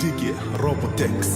ديجي روبوتكس.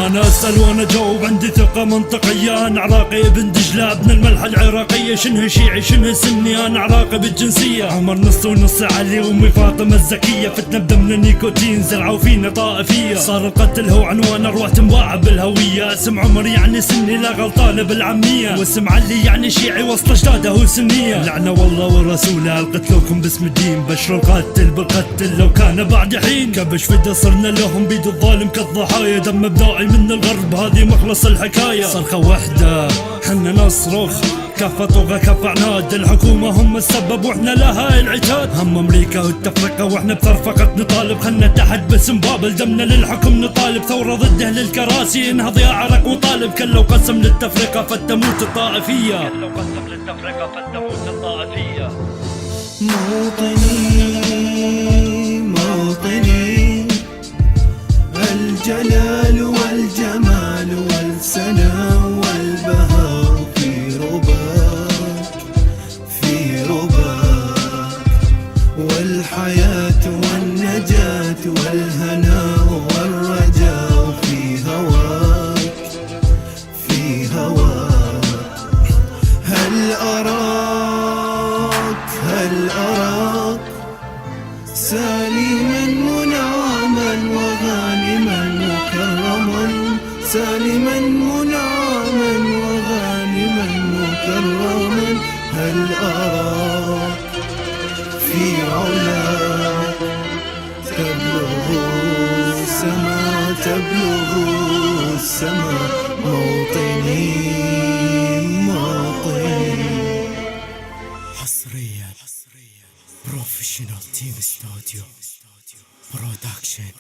أنا أسأل وأنا أجاوب، عندي ثقة منطقية. أنا عراقي ابن دجلة ابن الملحة العراقية. شنه شيعي شنه سني، أنا عراقي بالجنسية. عمر نص ونص علي وأمي فاطمة الزكية. فتنة بدمنا نيكوتين، زرعوا فينا طائفية. صار القتل هو عنوان، أرواح تنباع بالهوية. اسم عمر يعني سني، لا غلطانة بالعامية. واسم علي يعني شيعي وسط أجداده سنية. لعنة والله ورسوله، القتلوكم باسم الدين. بشروا القاتل بالقتل لو كان بعد حين. كبش فدا صرنا لهم بيد الظالم كالضحايا. دم بدائي من الغرب، هذه مخلص الحكاية. صرخة وحدة حنا نصرخ، كفة طغى كفة عناد. الحكومة هم السبب واحنا لها العتاد. هم امريكا والتفرقة واحنا بترفقة نطالب. خلنا تحت باسم بابل، دمنا للحكم نطالب. ثورة ضد اهل الكراسي، انهض يا عرق وطالب. كل لو قسم للتفرقة فتموت الطائفية. كل لو قسم للتفرقة فتموت الطائفية. موطني موطني، الجلال والجمال والسنا والبهاء في رباك في رباك. والحياة والنجاة والهناء والرجاء في هواك في هواك. هل أراك سالما منعما وغانما مكرما. سالما منعما وغانما مكرما. هل أراك في علاك تبلغ السما تبلغ السما. موطني حصريا بروفيشنال تيم ستوديو برودكشن.